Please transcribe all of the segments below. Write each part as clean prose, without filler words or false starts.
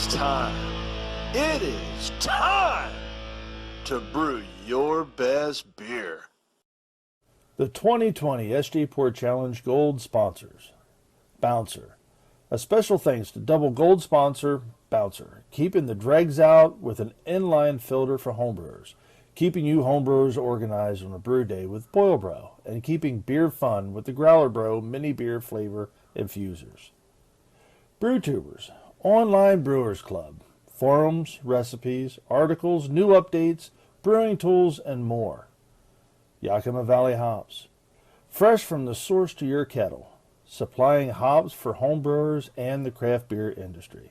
is time. It is time to brew your best beer. The 2020 SJPORR Challenge Gold sponsors Bouncer. A special thanks to double gold sponsor Bouncer, keeping the dregs out with an inline filter for homebrewers, keeping you homebrewers organized on a brew day with Boil Bro, and keeping beer fun with the Growler Bro mini beer flavor infusers. BrewTubers, online brewers club, forums, recipes, articles, new updates, brewing tools, and more. Yakima Valley Hops, fresh from the source to your kettle, supplying hops for homebrewers and the craft beer industry.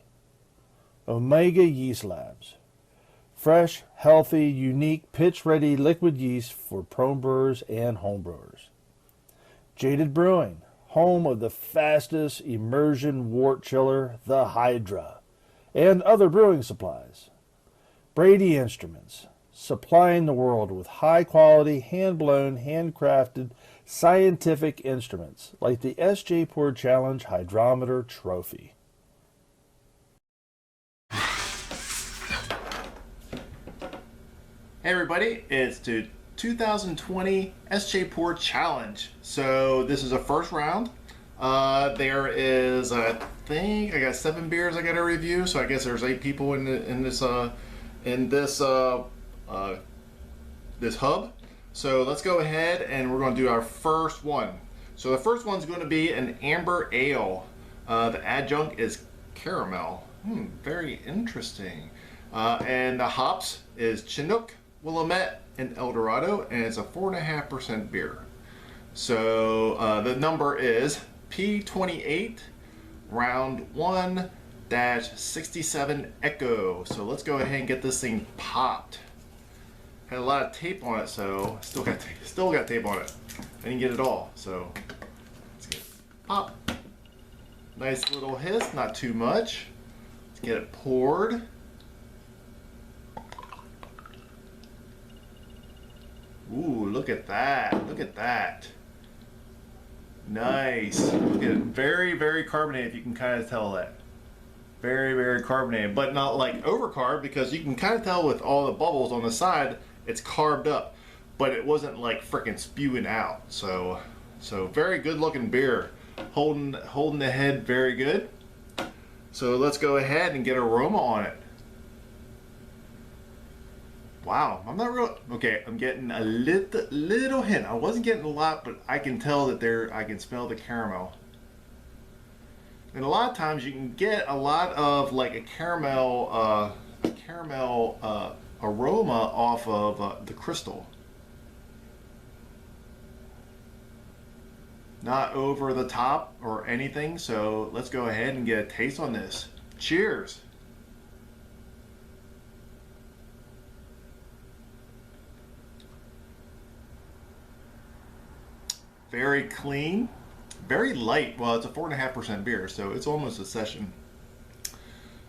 Omega Yeast Labs, fresh, healthy, unique, pitch-ready liquid yeast for pro brewers and homebrewers. Jaded Brewing, home of the fastest immersion wort chiller, the Hydra, and other brewing supplies. Brady Instruments, supplying the world with high-quality, hand-blown, handcrafted, scientific instruments like the SJPORR Challenge Hydrometer Trophy. Hey everybody, it's the 2020 SJPORR Challenge. So this is a first round. There is, I think, I got 7 beers I got to review. So I guess there's 8 people in this hub. So let's go ahead and we're going to do our first one. So the first one's going to be an amber ale. The adjunct is caramel. Very interesting. And the hops is Chinook, Willamette, and Eldorado, and it's a 4.5% beer. So the number is P28 round 1-67 Echo. So let's go ahead and get this thing popped. Had a lot of tape on it, so still got tape on it. I didn't get it all, so let's get it pop. Nice little hiss, not too much. Let's get it poured. Ooh, look at that. Look at that. Nice. Look at it. Very, very carbonated, if you can kind of tell that. Very, very carbonated, but not like over-carb, because you can kind of tell with all the bubbles on the side, it's carved up, but it wasn't like freaking spewing out. So very good looking beer. Holding the head very good. So let's go ahead and get aroma on it. Wow, I'm not real. Okay, I'm getting a little hint. I wasn't getting a lot, but I can tell that I can smell the caramel. And a lot of times you can get a lot of like a caramel aroma off of the crystal. Not over the top or anything, so let's go ahead and get a taste on this. Cheers. Very clean, very light. Well, it's a 4.5% beer, so it's almost a session,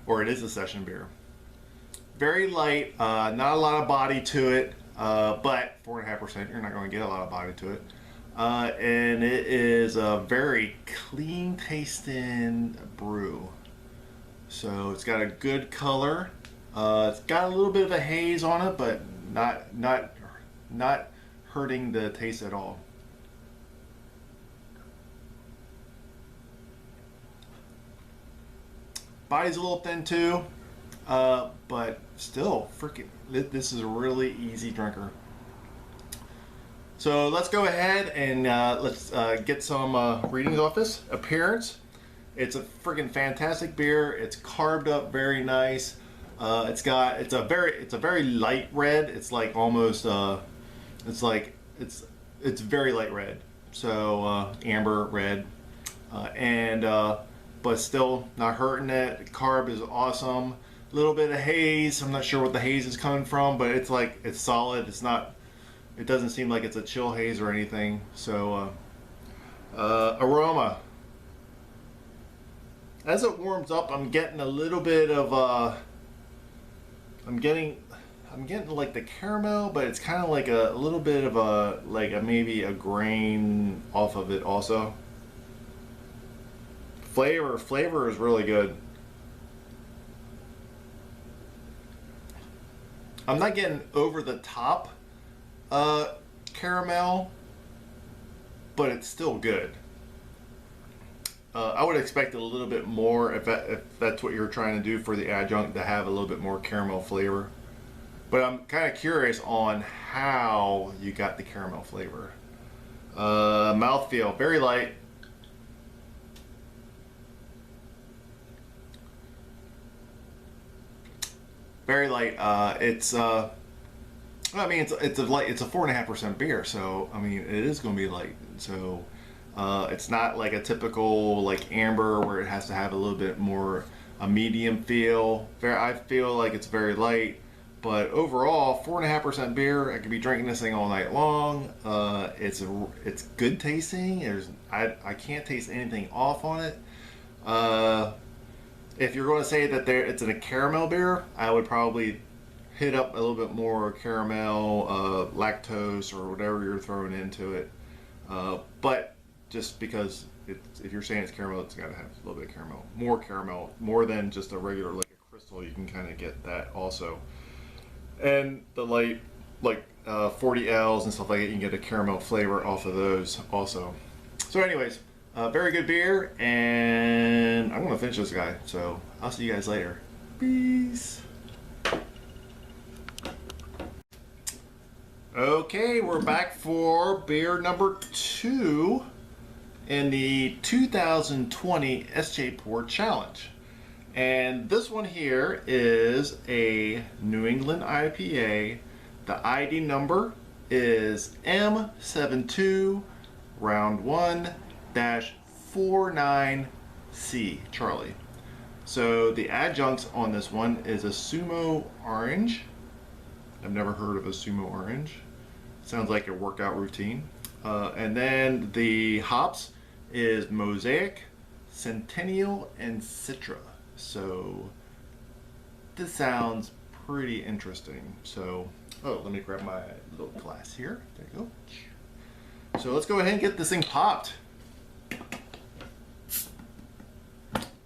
or it is a session beer. Very light, not a lot of body to it, but 4.5%, you're not going to get a lot of body to it. And it is a very clean tasting brew. So it's got a good color. It's got a little bit of a haze on it, but not hurting the taste at all. Body's a little thin too, but still, freaking, this is a really easy drinker. So let's go ahead and let's get some readings off this. Appearance, it's a freaking fantastic beer. It's carved up very nice. It's a very light red. It's like almost it's very light red. So amber red, but still not hurting it. Carb is awesome. A little bit of haze. I'm not sure what the haze is coming from, but it's solid. It doesn't seem like it's a chill haze or anything. So aroma. As it warms up, I'm getting a little bit of I'm getting like the caramel, but it's kind of like a little bit of maybe a grain off of it also. Flavor is really good. I'm not getting over the top caramel, but it's still good. I would expect a little bit more if that's what you're trying to do for the adjunct, to have a little bit more caramel flavor. But I'm kind of curious on how you got the caramel flavor. Mouthfeel, very light. Very light. I mean, it's a 4.5% beer, so I mean, it is going to be light. So it's not like a typical like amber where it has to have a little bit more a medium feel. I feel like it's very light, but overall 4.5% beer. I could be drinking this thing all night long. It's good tasting. I can't taste anything off on it. If you're going to say that it's in a caramel beer, I would probably hit up a little bit more caramel, lactose, or whatever you're throwing into it. But just because if you're saying it's caramel, it's got to have a little bit of caramel, more than just a regular like a crystal. You can kind of get that also. And the light, like 40Ls and stuff like that, you can get a caramel flavor off of those also. So anyways, very good beer, and I'm going to finish this guy. So I'll see you guys later. Peace. Okay, we're back for beer number 2 in the 2020 SJPORR Challenge. And this one here is a New England IPA. The ID number is M72 round 1-49C, Charlie. So the adjuncts on this one is a Sumo Orange. I've never heard of a Sumo Orange. Sounds like a workout routine. And then the hops is Mosaic, Centennial, and Citra. So this sounds pretty interesting. So, let me grab my little glass here. There you go. So let's go ahead and get this thing popped.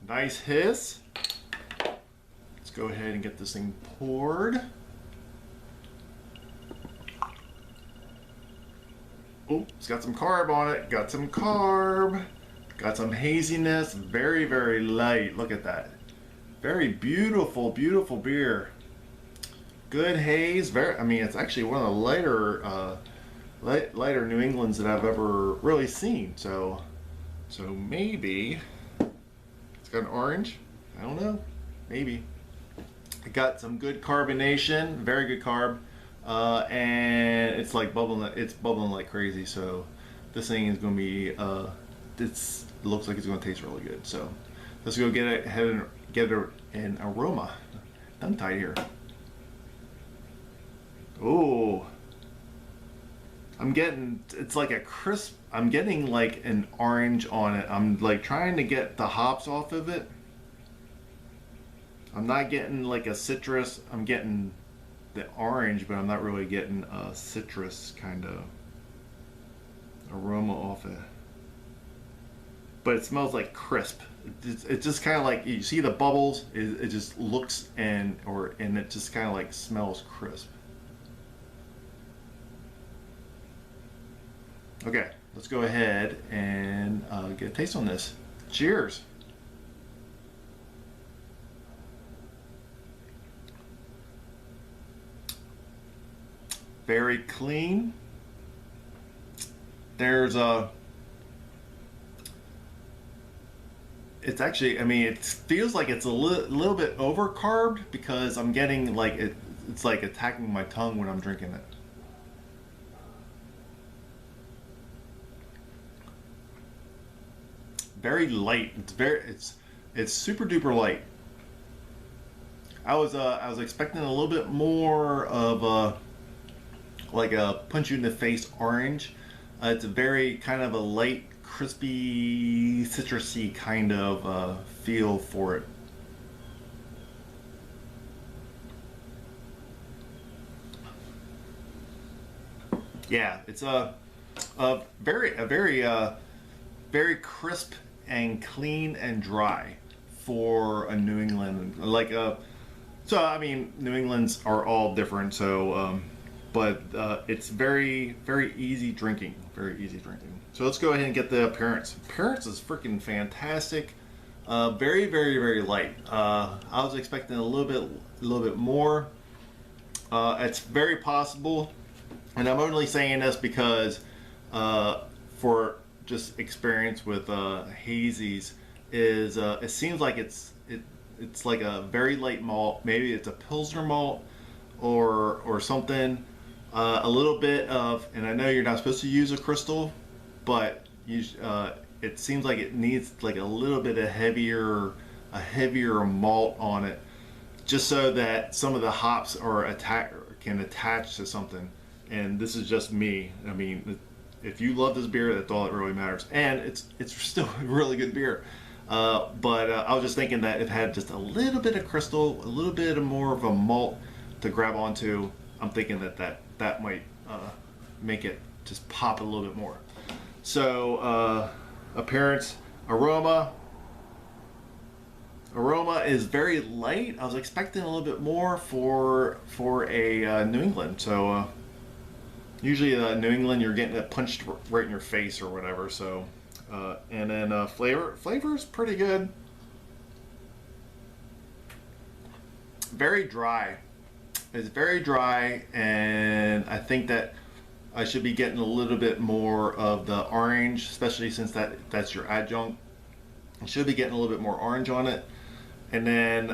Nice hiss. Let's go ahead and get this thing poured. Oh, it's got some carb on it. Got some carb. Got some haziness. Very, very light. Look at that. Very beautiful, beautiful beer. Good haze. I mean, it's actually one of the lighter New Englands that I've ever really seen. So maybe it's got an orange. I don't know. Maybe. It got some good carbonation. Very good carb. And it's like bubbling. It's bubbling like crazy. So this thing is going to be. It looks like it's going to taste really good. So let's go get an aroma. Tongue tied here. Oh, it's like a crisp. I'm getting like an orange on it. I'm like trying to get the hops off of it. I'm not getting like a citrus. I'm getting the orange, but I'm not really getting a citrus kind of aroma off it. But it smells like crisp. It's just kind of like, you see the bubbles. It just looks and it just kind of like smells crisp. Okay, let's go ahead and get a taste on this. Cheers. Very clean. There's it's actually, I mean, it feels like it's a little bit over carbed because I'm getting like it's like attacking my tongue when I'm drinking it. Very light. It's super duper light. I was expecting a little bit more of like a punch you in the face orange. It's a very kind of a light, crispy, citrusy kind of feel for it. Yeah, it's a very crisp and clean and dry for a New England, like So I mean, New England's are all different. So, but it's very easy drinking. Very easy drinking. So let's go ahead and get the appearance. Appearance is freaking fantastic. Very light. I was expecting a little bit more. It's very possible, and I'm only saying this because for just experience with hazies is it seems like it's like a very light malt. Maybe it's a Pilsner malt or something. A little bit of, and I know you're not supposed to use a crystal, but it seems like it needs like a little bit of heavier malt on it, just so that some of the hops can attach to something. And this is just me. I mean, if you love this beer, that's all that really matters. And it's still a really good beer. But I was just thinking that it had just a little bit of crystal, a little bit more of a malt to grab onto. I'm thinking that might make it just pop a little bit more. So appearance, aroma is very light. I was expecting a little bit more for a New England. So usually New England, you're getting it punched right in your face or whatever. So and then flavor is pretty good. Very dry. It's very dry, and I think that I should be getting a little bit more of the orange, especially since that's your adjunct. I should be getting a little bit more orange on it. And then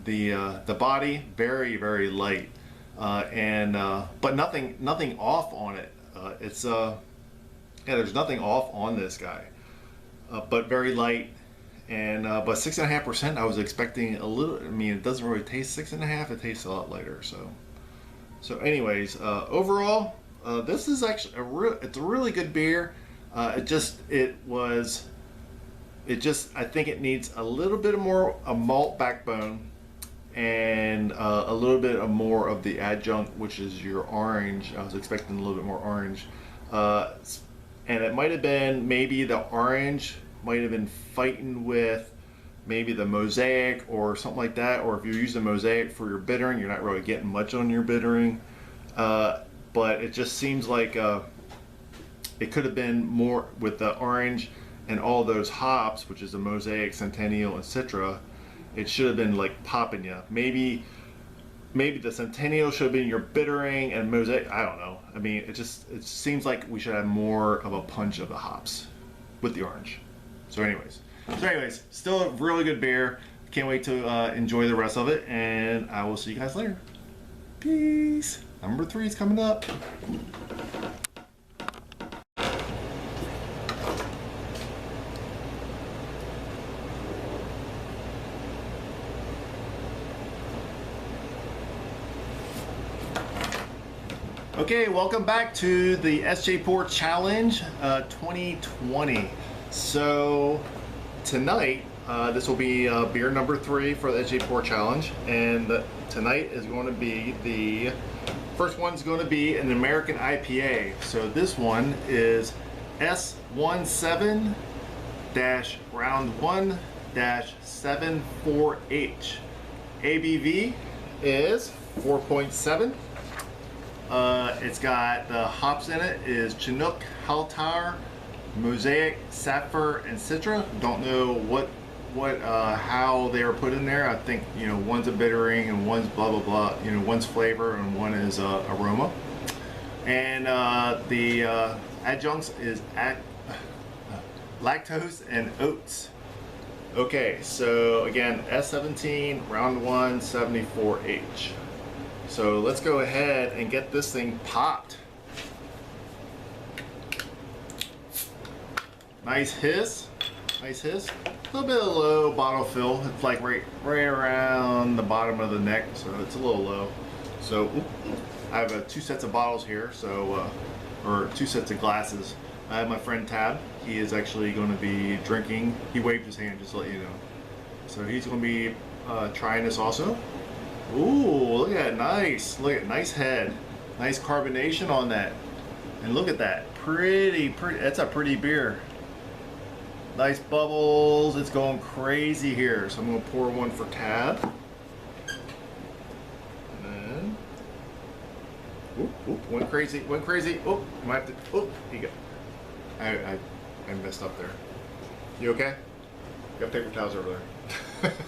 the body, very light, but nothing off on it. There's nothing off on this guy, but very light. And but 6.5%, I was expecting a little. I mean, it doesn't really taste 6.5. It tastes a lot lighter. So anyways, overall, this is actually it's a really good beer. I think it needs a little bit more a malt backbone and a little bit more of the adjunct, which is your orange. I was expecting a little bit more orange, and it might have been maybe the orange might have been fighting with maybe the mosaic or something like that, or if you use the mosaic for your bittering, you're not really getting much on your bittering, but it just seems like it could have been more with the orange and all those hops, which is the mosaic, centennial, and citra. It should have been like popping you. Maybe the centennial should have been your bittering, and mosaic, I don't know. I mean, it seems like we should have more of a punch of the hops with the orange. So anyways, still a really good beer. Can't wait to enjoy the rest of it, and I will see you guys later. Peace. Number 3 is coming up. Okay, welcome back to the SJPORR Challenge 2020. So tonight, this will be beer number 3 for the SJPORR Challenge, and tonight is going to be the first one's going to be an American IPA. So this one is S17-Round1-74H. ABV is 4.7. It's got the hops in it is Chinook, Haltar, Mosaic, Sapphire, and Citra. Don't know how they are put in there. I think, you know, one's a bittering and one's blah blah blah. You know, one's flavor and one is aroma. And the adjuncts is lactose and oats. Okay, so again, S17 round 1 74H. So let's go ahead and get this thing popped. Nice hiss, nice hiss. A little bit of low bottle fill. It's like right around the bottom of the neck, so it's a little low. So I have 2 sets of bottles here, so or 2 sets of glasses. I have my friend Tab. He is actually going to be drinking. He waved his hand just to let you know. So he's going to be trying this also. Ooh, look at that, nice. Look at nice head. Nice carbonation on that. And look at that. Pretty. That's a pretty beer. Nice bubbles. It's going crazy here. So I'm going to pour one for Tab. Oop, went crazy, went crazy. Oop, might have to, oop, he got, I messed up there. You okay? Got paper towels over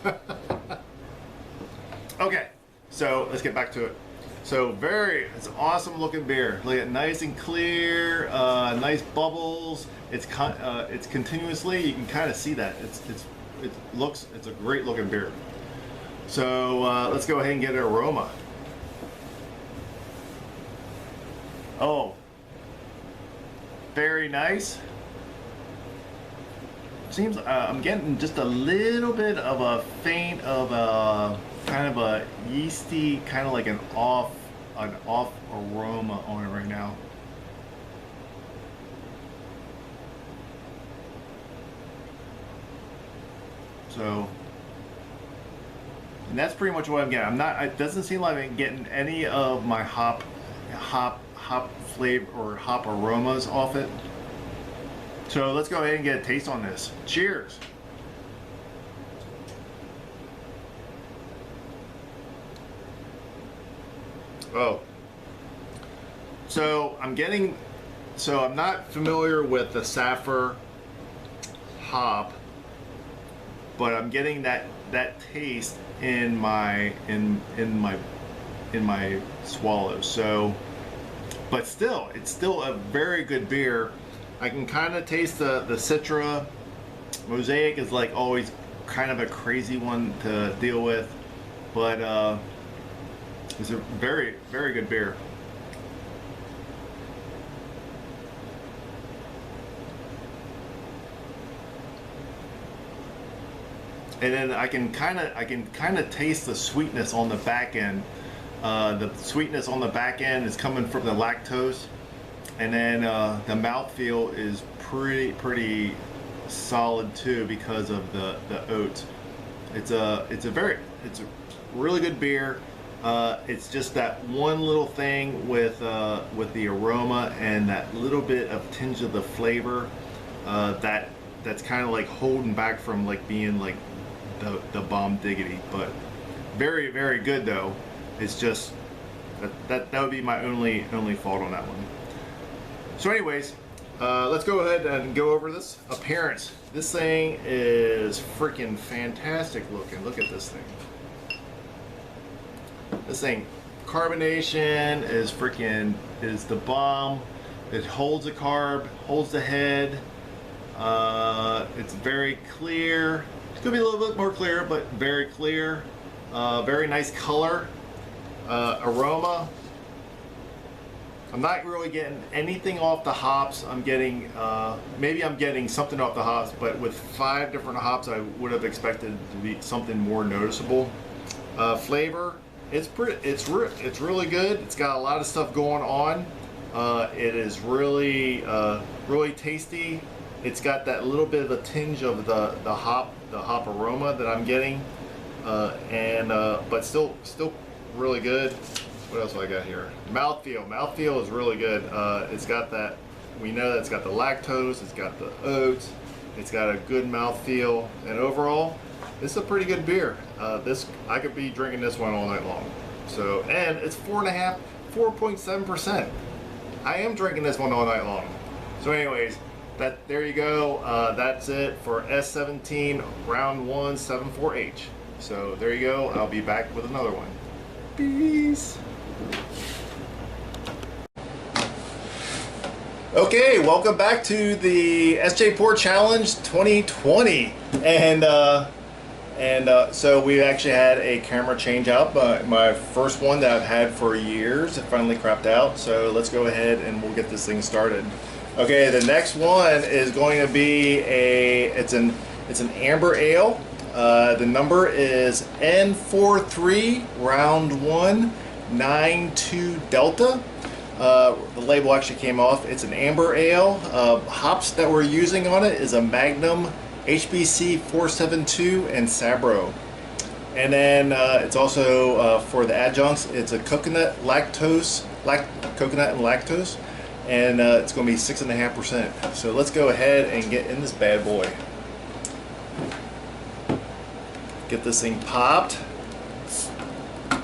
there. Okay, so let's get back to it. So it's an awesome looking beer. Look at nice and clear, nice bubbles. It's continuously, you can kind of see that. It's a great looking beer. So let's go ahead and get an aroma. Oh, very nice. Seems I'm getting just a little bit of a faint of a kind of a yeasty, kind of like an off aroma on it right now. So, and that's pretty much what I'm getting. It doesn't seem like I'm getting any of my hop flavor or hop aromas off it. So let's go ahead and get a taste on this. Cheers. Oh. So I'm not familiar with the Saffir hop, but I'm getting that taste in my swallow. So, but still, it's still a very good beer. I can kind of taste the Citra. Mosaic is like always kind of a crazy one to deal with, but it's a very, very good beer. And then I can kind of taste the sweetness on the back end. The sweetness on the back end is coming from the lactose, and then the mouthfeel is pretty solid too because of the oats. It's a really good beer. It's just that one little thing with the aroma and that little bit of tinge of the flavor that's kind of like holding back from like being like the bomb diggity, but very, very good though. It's just that would be my only fault on that one. So anyways, let's go ahead and go over this appearance. This thing is freaking fantastic looking. Look at this thing. This thing, carbonation is the bomb. It holds the carb, holds the head. It's very clear. It's gonna be a little bit more clear, but very clear. Very nice color. Aroma. I'm not really getting anything off the hops. I'm getting, maybe I'm getting something off the hops, but with 5 different hops, I would have expected to be something more noticeable. Flavor, it's really good. It's got a lot of stuff going on. It is really, really tasty. It's got that little bit of a tinge of the hop aroma that I'm getting, but still really good. What else do I got here? Mouthfeel is really good. It's got that, we know that it's got the lactose, it's got the oats, it's got a good mouthfeel, and overall, this is a pretty good beer. I could be drinking this one all night long. So, and it's 4.7%. I am drinking this one all night long. So anyways, there you go. That's it for S17 round 1 74H. So there you go. I'll be back with another one. Peace. Okay, welcome back to the SJPORR Challenge 2020, and so we actually had a camera change out. My first one that I've had for years. It finally crapped out. So let's go ahead and we'll get this thing started. Okay, the next one is going to be it's an amber ale. The number is N43 round 1 92 Delta. The label actually came off. It's an amber ale. Hops that we're using on it is a Magnum, HBC 472, and Sabro. And then it's also for the adjuncts. It's a Coconut and Lactose, and it's going to be 6.5%. So let's go ahead and get in this bad boy. Get this thing popped.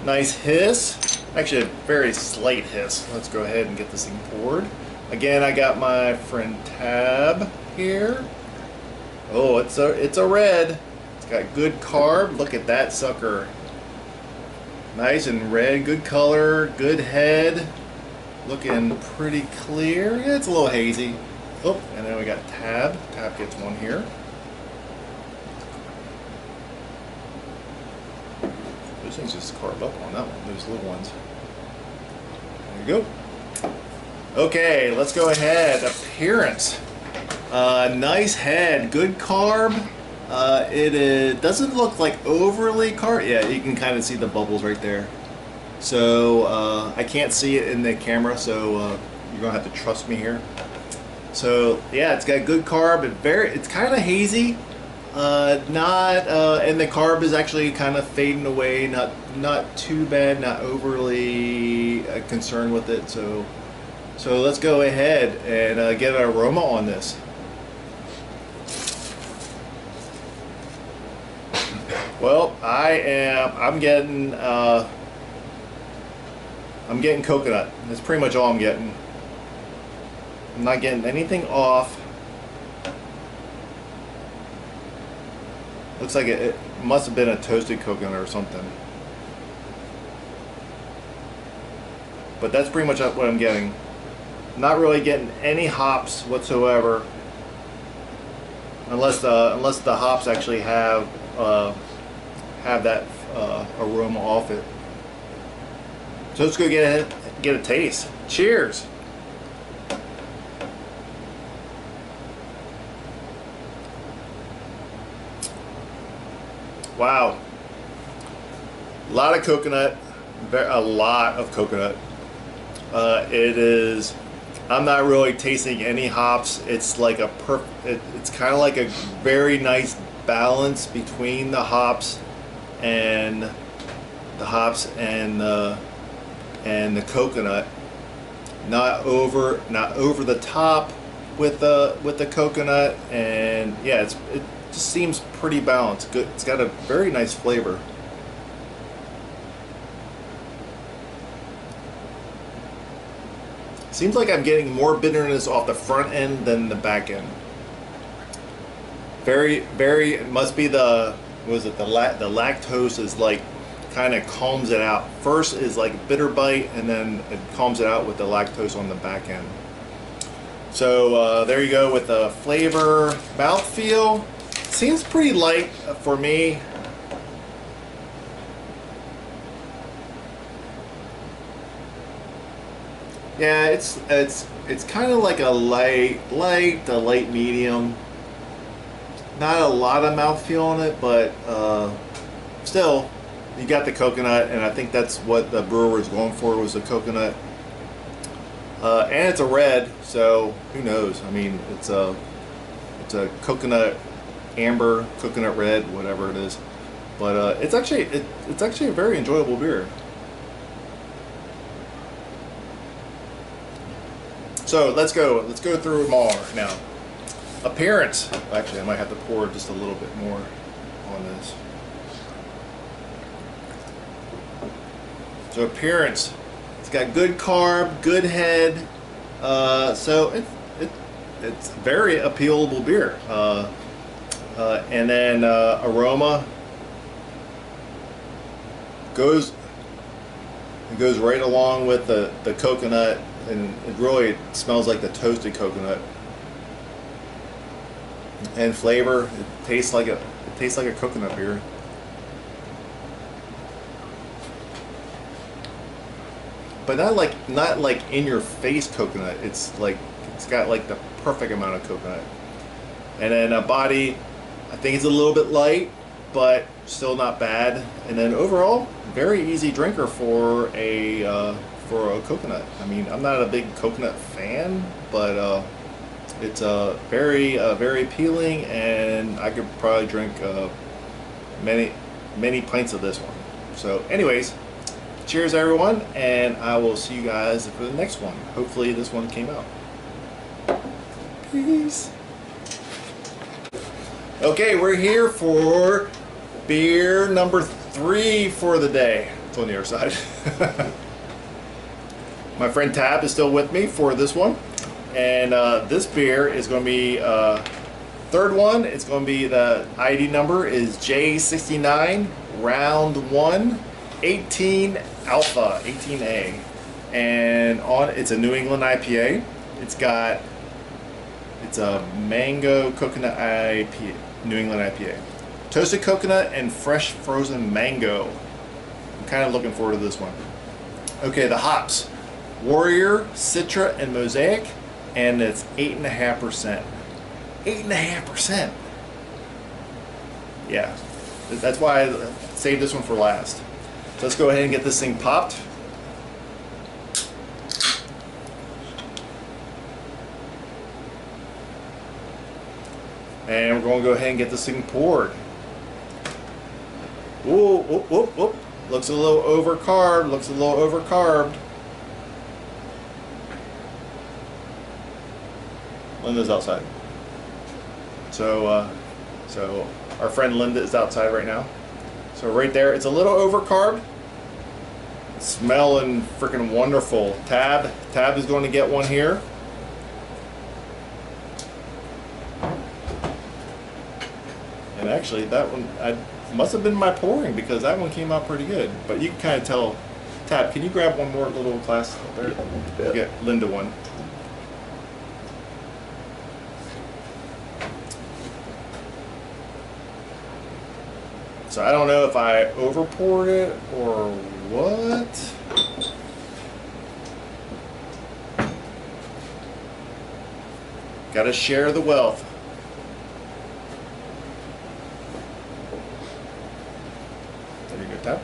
Nice hiss. Actually a very slight hiss. Let's go ahead and get this thing poured. Again, I got my friend Tab here. Oh, it's a red. It's got good carb. Look at that sucker. Nice and red, good color, good head. Looking pretty clear. Yeah, it's a little hazy. Oh, and then we got Tab. Tab gets one here. Those things just carb up on that one, those little ones. There you go. Okay, let's go ahead. Appearance. Nice head, good carb. It doesn't look like overly carb. Yeah, you can kind of see the bubbles right there. So I can't see it in the camera, so you're gonna have to trust me here. So yeah, it's got good carb. It's kind of hazy. And the carb is actually kind of fading away. Not too bad. Not overly concerned with it. So let's go ahead and get an aroma on this. Well, I'm getting coconut. That's pretty much all I'm getting. I'm not getting anything off. Looks like it must have been a toasted coconut or something. But that's pretty much what I'm getting. Not really getting any hops whatsoever, unless the hops actually have that aroma off it. So let's go get a taste. Cheers. Wow. A lot of coconut. A lot of coconut. I'm not really tasting any hops. It's like it's kind of like a very nice balance between the hops and the coconut. Not over the top with the coconut, and yeah, it just seems pretty balanced. Good. It's got a very nice flavor. Seems like I'm getting more bitterness off the front end than the back end. It must be the lactose is like kind of calms it out. First is like bitter bite, and then it calms it out with the lactose on the back end. So there you go with the flavor. Mouthfeel seems pretty light for me. Yeah, it's kind of like a light medium. Not a lot of mouthfeel on it, but still, you got the coconut, and I think that's what the brewer was going for, was the coconut. And it's a red, so who knows? I mean, it's a coconut amber, coconut red, whatever it is. But it's actually a very enjoyable beer. So let's go through them all now. Appearance. Actually, I might have to pour just a little bit more on this. So appearance. It's got good carb, good head. So it's very appealable beer. And then aroma goes right along with the coconut. And it really smells like the toasted coconut. And flavor, it tastes like a coconut beer. But not like in your face coconut. It's got like the perfect amount of coconut. And then a body, I think it's a little bit light, but still not bad. And then overall, very easy drinker for a coconut. I mean, I'm not a big coconut fan, but it's very appealing, and I could probably drink many pints of this one. So anyways, cheers everyone, and I will see you guys for the next one. Hopefully this one came out. Peace. Okay, we're here for beer number 3 for the day. It's on the other side. My friend Tab is still with me for this one, and this beer is going to be third one. It's going to be, the ID number is J69 round 1 18 alpha 18A, and it's a New England IPA. It's a mango coconut IPA, New England IPA, toasted coconut and fresh frozen mango. I'm kind of looking forward to this one. Okay, the hops: Warrior, Citra, and Mosaic, and it's 8.5%. 8.5%. Yeah, that's why I saved this one for last. So let's go ahead and get this thing popped. And we're going to go ahead and get this thing poured. Whoa, whoop, whoop, whoop. Looks a little overcarbed. Looks a little overcarbed. Linda's outside. So our friend Linda is outside right now. So right there, it's a little overcarbed. It's smelling freaking wonderful. Tab is going to get one here. And actually, that one must have been my pouring, because that one came out pretty good. But you can kind of tell. Tab, can you grab one more little glass up there? Yeah. Get Linda one. So I don't know if I over poured it or what. Gotta share the wealth. There you go, Tab.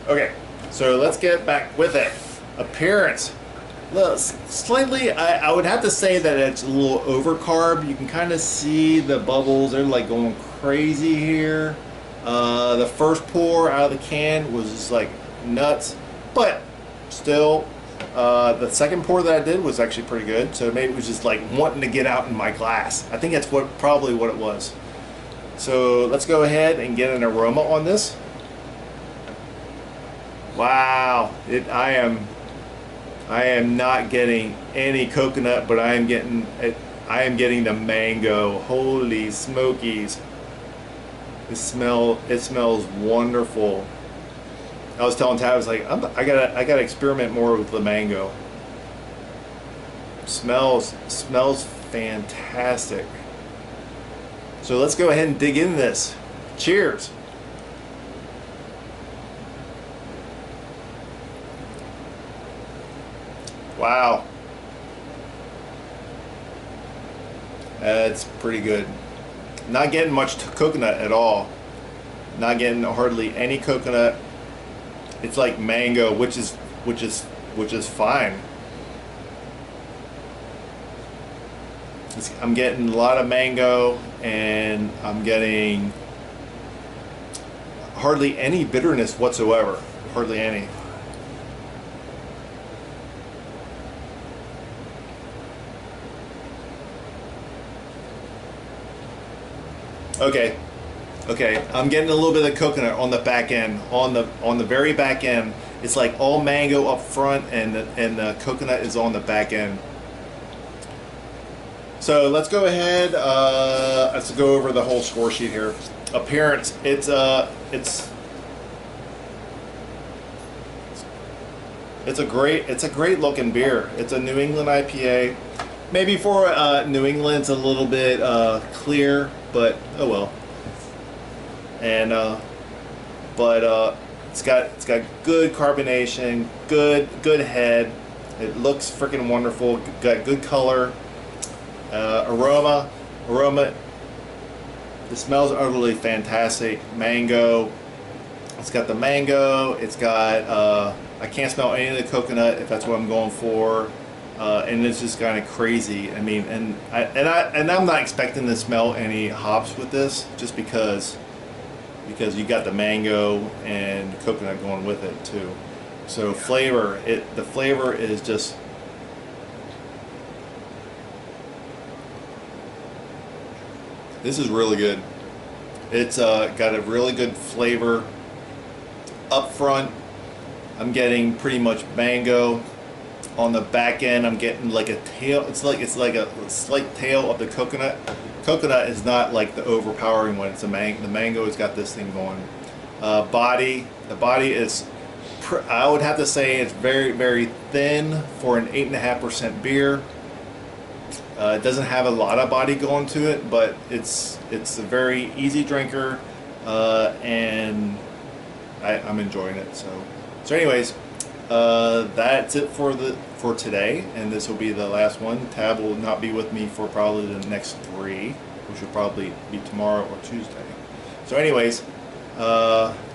Okay, so let's get back with it. Appearance. Look, slightly, I would have to say that it's a little overcarb. You can kind of see the bubbles. They're like going crazy here. The first pour out of the can was just like nuts, but still, the second pour that I did was actually pretty good. So maybe it was just like wanting to get out in my glass. I think that's probably what it was. So let's go ahead and get an aroma on this. Wow, I am not getting any coconut, but I am getting the mango. Holy smokies. It smells wonderful. I was telling Tab, I was like, I gotta experiment more with the mango. Smells fantastic. So let's go ahead and dig into this. Cheers. Wow. That's pretty good. Not getting much coconut at all. Not getting hardly any coconut. It's like mango, which is fine. I'm getting a lot of mango, and I'm getting hardly any bitterness whatsoever. Hardly any. Okay, I'm getting a little bit of coconut on the back end, on the very back end. It's like all mango up front, and the coconut is on the back end. So let's go ahead. Let's go over the whole score sheet here. Appearance. It's a great looking beer. It's a New England IPA. Maybe for New England, it's a little bit clear, but oh well. And it's got good carbonation, good head. It looks freaking wonderful. Got good color. Aroma. The smells are utterly fantastic. Mango. It's got the mango. It's got I can't smell any of the coconut if that's what I'm going for. And it's just kind of crazy. I mean, and I'm not expecting to smell any hops with this, just because you got the mango and coconut going with it too. So flavor, the flavor is just, this is really good. It's got a really good flavor up front. I'm getting pretty much mango. On the back end, I'm getting like a tail. It's like a slight tail of the coconut. Coconut is not like the overpowering one. It's the mango has got this thing going. The body is, I would have to say, it's very, very thin for an 8.5% beer. It doesn't have a lot of body going to it, but it's a very easy drinker, and I'm enjoying it. So anyways, that's it for today, and this will be the last one. Tab will not be with me for probably the next 3, which will probably be tomorrow or Tuesday. So anyways,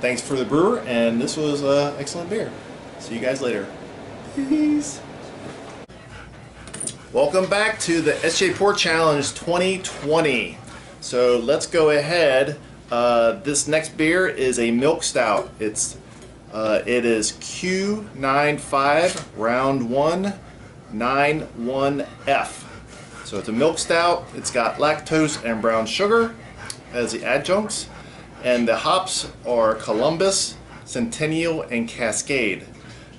thanks for the brewer, and this was excellent beer. See you guys later. Peace. Welcome back to the SJPORR Challenge 2020. So let's go ahead. This next beer is a milk stout. It is Q95 round 1 91F. So it's a milk stout. It's got lactose and brown sugar as the adjuncts, and the hops are Columbus, Centennial, and Cascade.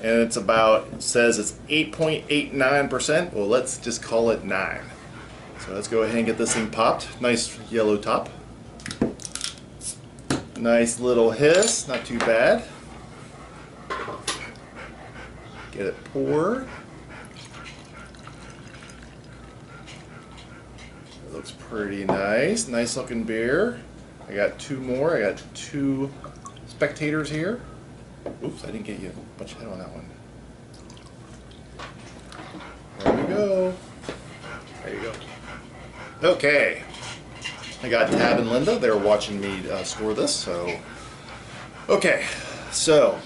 And it's it says it's 8.89%. Well, let's just call it 9. So let's go ahead and get this thing popped. Nice yellow top. Nice little hiss, not too bad. Get it poured. It looks pretty nice. Nice looking beer. I got 2 more. I got 2 spectators here. Oops, I didn't get you much head on that one. There we go. There you go. Okay. I got Tab and Linda. They're watching me score this. So, okay. So,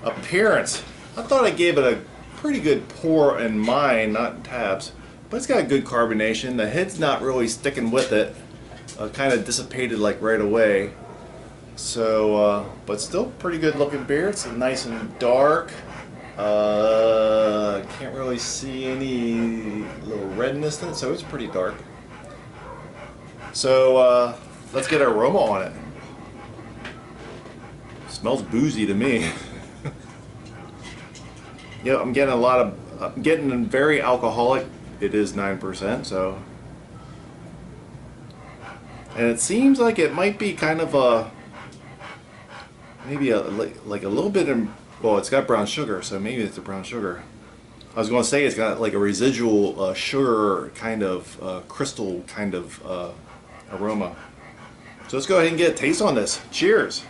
appearance. I thought I gave it a pretty good pour in mine, not in Tab's, but it's got a good carbonation. The head's not really sticking with it. Kind of dissipated like right away. So, but still pretty good looking beer. It's nice and dark. Can't really see any little redness in it, so it's pretty dark. So, let's get our aroma on it. Smells boozy to me. Yeah, I'm getting I'm getting very alcoholic. It is 9%, so. And it seems like it might be kind of a, maybe like a little bit in, well, it's got brown sugar, so maybe it's the brown sugar. I was going to say it's got like a residual sugar kind of crystal kind of aroma. So let's go ahead and get a taste on this. Cheers.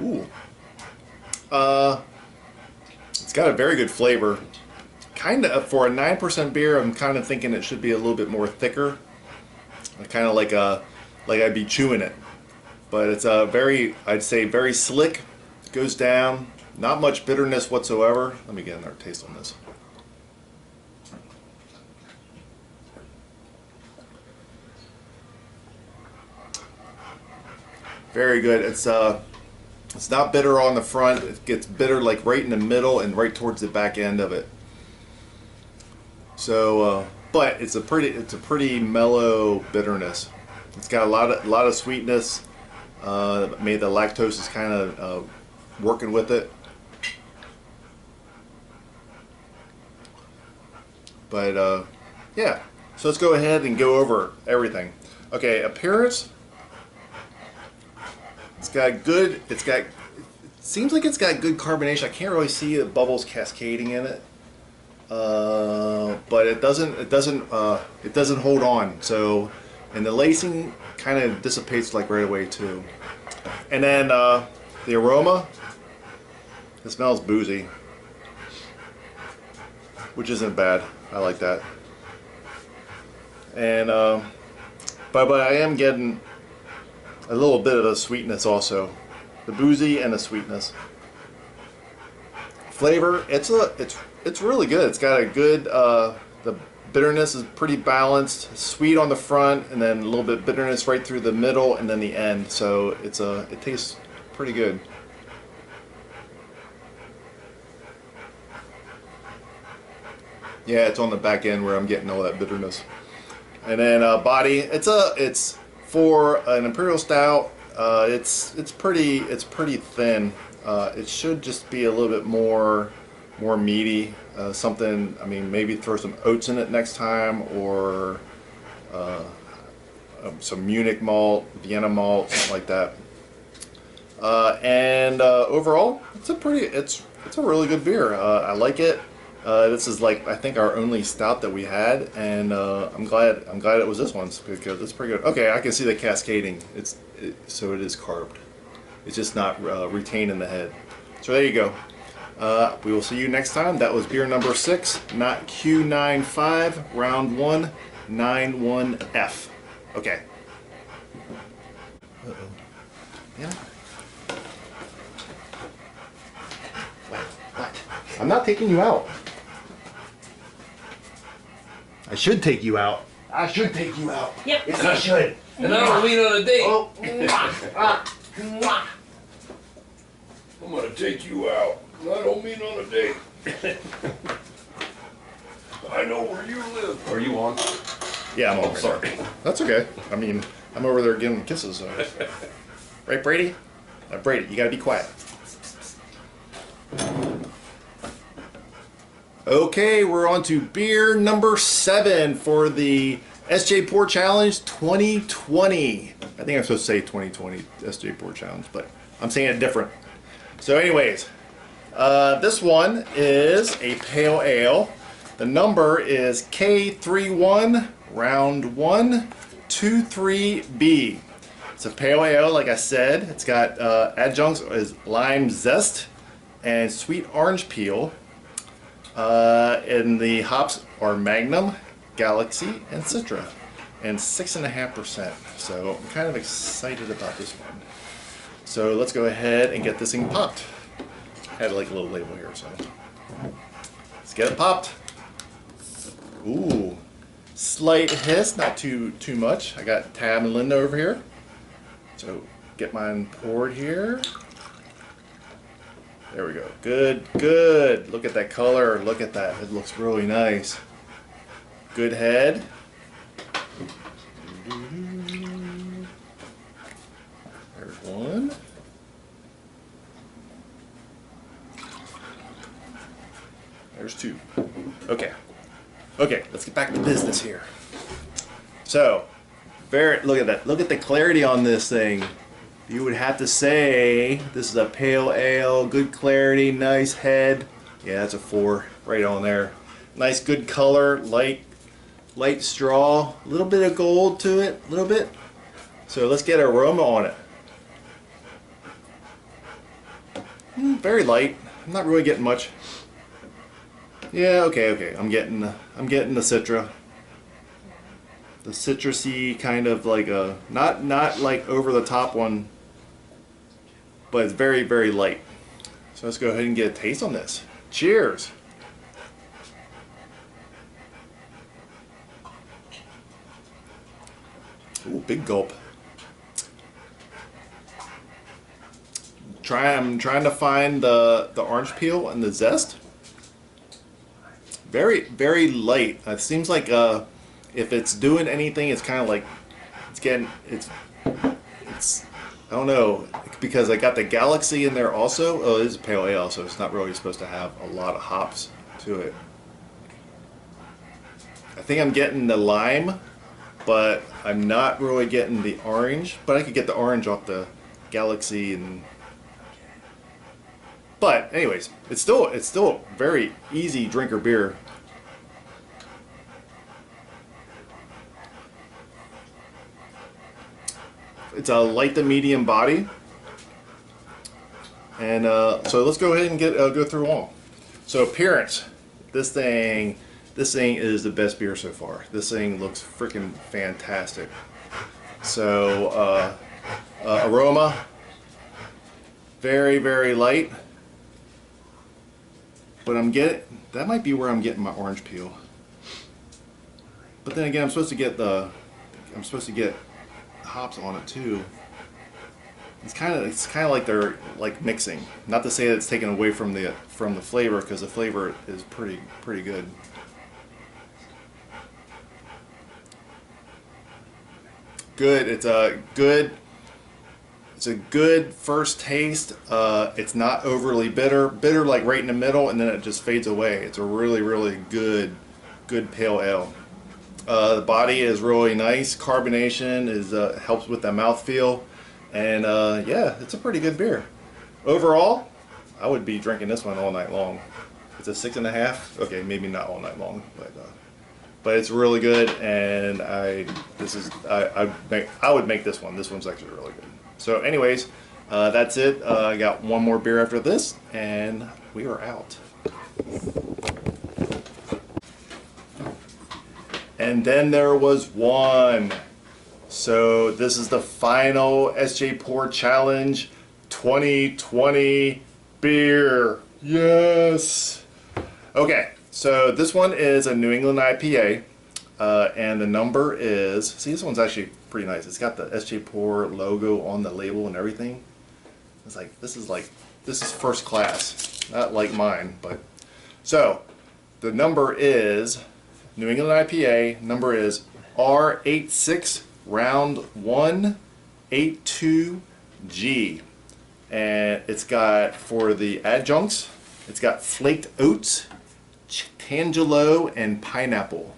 Ooh. It's got a very good flavor. Kind of, for a 9% beer, I'm kind of thinking it should be a little bit more thicker. Kind of like I'd be chewing it. But it's a very, I'd say very slick. Goes down. Not much bitterness whatsoever. Let me get another taste on this. Very good. It's not bitter on the front. It gets bitter like right in the middle and right towards the back end of it. So, but it's a pretty mellow bitterness. It's got a lot of sweetness. Maybe the lactose is kind of working with it. But yeah. So let's go ahead and go over everything. Okay, appearance. It seems like it's got good carbonation. I can't really see the bubbles cascading in it, but it doesn't hold on. So, and the lacing kind of dissipates like right away too. And then the aroma, it smells boozy, which isn't bad. I like that. And but I am getting a little bit of the sweetness also, the boozy and the sweetness. Flavor, it's really good. It's got a good, the bitterness is pretty balanced, sweet on the front, and then a little bit bitterness right through the middle and then the end. So it tastes pretty good. Yeah, it's on the back end where I'm getting all that bitterness. And then body, it's For an Imperial Stout, it's pretty thin. It should just be a little bit more meaty. Something, I mean, maybe throw some oats in it next time, or some Munich malt, Vienna malt, something like that. And overall, it's a really good beer. I like it. This is like, I think, our only stout that we had, and I'm glad it was this one, because it's pretty good. Okay, I can see the cascading. So it is carved. It's just not retained in the head. So there you go. We will see you next time. That was beer number 6, not Q95, round 1, 91F. Okay. Uh-oh. Yeah. What? I'm not taking you out. I should take you out. I should take you out. Yep. Yes, I should. And I don't mean on a date. Oh. I'm gonna take you out. I don't mean on a date. I know where you live. Are you on? Yeah, I'm on. Sorry. That's okay. I mean, I'm over there giving kisses. So. Right, Brady? Brady, you gotta be quiet. Okay, we're on to beer number 7 for the SJPORR Challenge 2020. I think I'm supposed to say 2020 SJPORR Challenge, but I'm saying it different. So anyways, this one is a pale ale. The number is K31 round 1 23B. It's a pale ale, like I said. It's got adjuncts is lime zest and sweet orange peel. And the hops are Magnum, Galaxy, and Citra, and 6.5%. So I'm kind of excited about this one. So let's go ahead and get this thing popped. I had like a little label here, so let's get it popped. Ooh, slight hiss, not too much. I got Tab and Linda over here. So get mine poured here. There we go. Good, good. Look at that color. Look at that. It looks really nice. Good head. There's one. There's 2. Okay. Okay, let's get back to business here. So, look at that. Look at the clarity on this thing. You would have to say this is a pale ale, good clarity, nice head. Yeah, that's a 4 right on there. Nice, good color, light straw, a little bit of gold to it, a little bit. So let's get aroma on it. Very light. I'm not really getting much. Yeah, okay. I'm getting the Citra. The citrusy kind of like a not like over the top one, but it's very, very light. So let's go ahead and get a taste on this. Cheers. Ooh, big gulp. I'm trying to find the orange peel and the zest. Very, very light. It seems like if it's doing anything, it's kind of like it's I don't know, because I got the Galaxy in there also. Oh, it is a pale ale, so it's not really supposed to have a lot of hops to it. I think I'm getting the lime, but I'm not really getting the orange. But I could get the orange off the Galaxy, but anyways, it's still a very easy drinker beer. It's a light to medium body, and so let's go ahead and go through them all. So appearance, this thing is the best beer so far. This thing looks freaking fantastic. So aroma, very, very light, but that might be where I'm getting my orange peel. But then again, I'm supposed to get hops on it too. It's kind of like they're like mixing. Not to say that it's taken away from the flavor, because the flavor is pretty good. good. It's a good. It's a good first taste. It's not overly bitter. Bitter like right in the middle, and then it just fades away. It's a really, really good pale ale. The body is really nice. Carbonation is helps with the mouthfeel, and yeah, it's a pretty good beer. Overall, I would be drinking this one all night long. It's a 6.5. Okay, maybe not all night long, but it's really good, and I would make this one. This one's actually really good. So anyways, that's it. I got one more beer after this, and we are out. And then there was one. So this is the final SJPORR Challenge 2020 beer. Yes. Okay, so this one is a New England IPA, and the number is, see, this one's actually pretty nice. It's got the SJPORR logo on the label and everything. It's like, this is first class, not like mine, but. So, the number is, New England IPA, number is R86 Round 182G. And it's got, for the adjuncts, it's got flaked oats, Tangelo, and pineapple.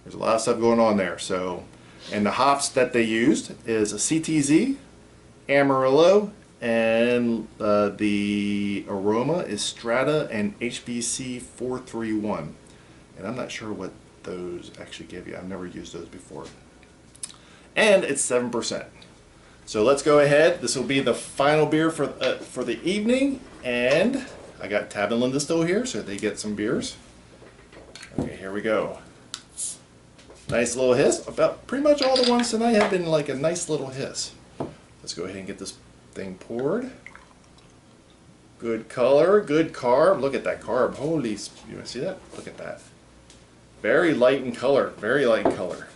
There's a lot of stuff going on there. So, and the hops that they used is a CTZ, Amarillo, and the aroma is Strata and HBC 431. And I'm not sure what those actually give you. I've never used those before. And it's 7%. So let's go ahead. This will be the final beer for the evening, and I got Tab and Linda still here, so they get some beers. Okay, here we go. Nice little hiss. About pretty much all the ones tonight have been like a nice little hiss. Let's go ahead and get this thing poured. Good color, good carb. Look at that carb. Holy, you want to see that? Look at that. Very light in color. Very light in color.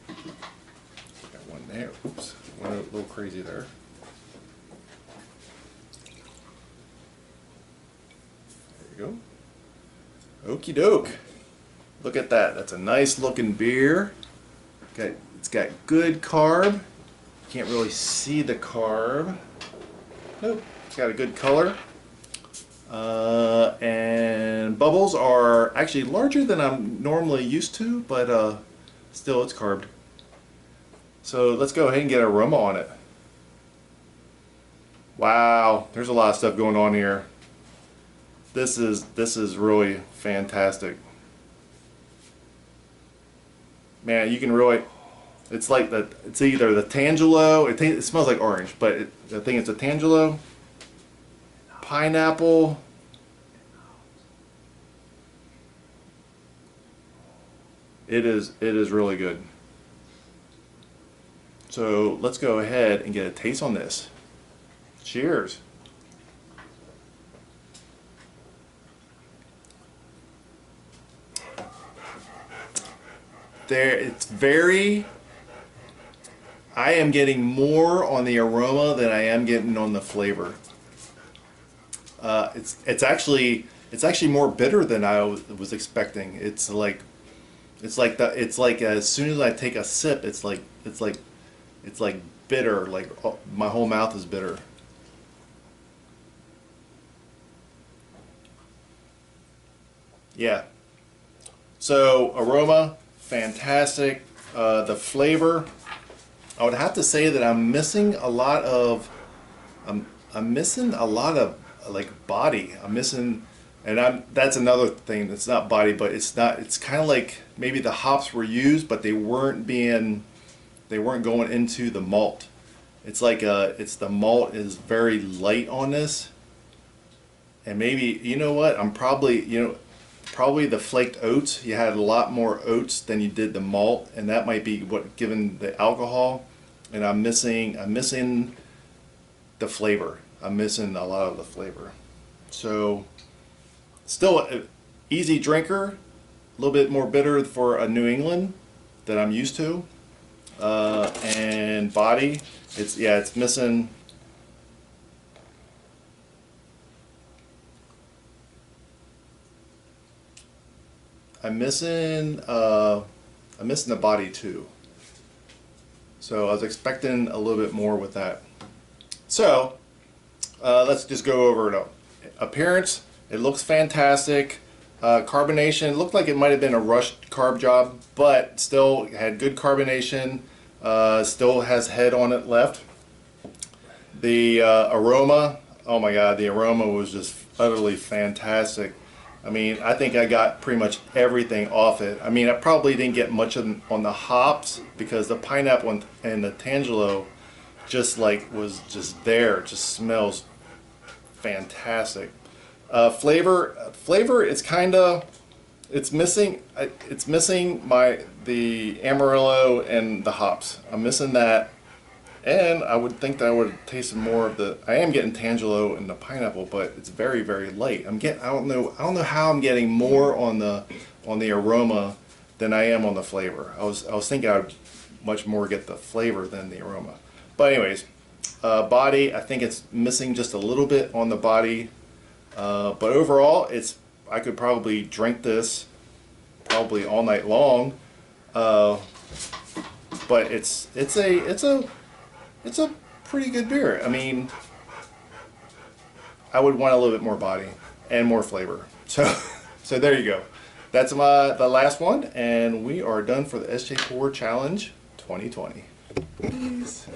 Got one there. Oops, went a little crazy there. There you go. Okie doke. Look at that. That's a nice looking beer. It's got good carb. Can't really see the carb. Nope. It's got a good color. And bubbles are actually larger than I'm normally used to, but still it's carbed. So let's go ahead and get an aroma on it. Wow, there's a lot of stuff going on here. This is really fantastic. Man, you can really, it's like it's either the Tangelo, it smells like orange, but I think it's a Tangelo, pineapple, it is really good. So let's go ahead and get a taste on this. Cheers. It's very, I am getting more on the aroma than I am getting on the flavor. It's actually more bitter than I was expecting. It's like as soon as I take a sip, it's like bitter. Like my whole mouth is bitter. Yeah. So aroma, fantastic. The flavor, I would have to say that I'm missing a lot of like body. I'm missing, and that's another thing that's not body, but it's kind of like maybe the hops were used, but they weren't going into the malt. It's like the malt is very light on this, and maybe, you know what, I'm probably the flaked oats, you had a lot more oats than you did the malt, and that might be what given the alcohol. And I'm missing the flavor. I'm missing a lot of the flavor. So still an easy drinker, a little bit more bitter for a New England that I'm used to, and body, it's missing. I'm missing I'm missing the body too. So I was expecting a little bit more with that. So let's just go over it. Appearance, it looks fantastic. Carbonation, it looked like it might have been a rushed carb job, but still had good carbonation. Still has head on it left. The aroma, oh my god, the aroma was just utterly fantastic. I mean, I think I got pretty much everything off it. I mean, I probably didn't get much on the hops because the pineapple and the Tangelo just like was just there. It just smells fantastic. Flavor, it's kind of, it's missing the Amarillo and the hops. I'm missing that, and I would think that I would have tasted more of the. I am getting Tangelo and the pineapple, but it's very, very light. I don't know how I'm getting more on the aroma than I am on the flavor. I was thinking I would much more get the flavor than the aroma. But anyways, body, I think it's missing just a little bit on the body. But overall, I could probably drink this probably all night long. But it's a pretty good beer. I mean, I would want a little bit more body and more flavor. So there you go. That's the last one, and we are done for the SJPORR Challenge 2020. Peace.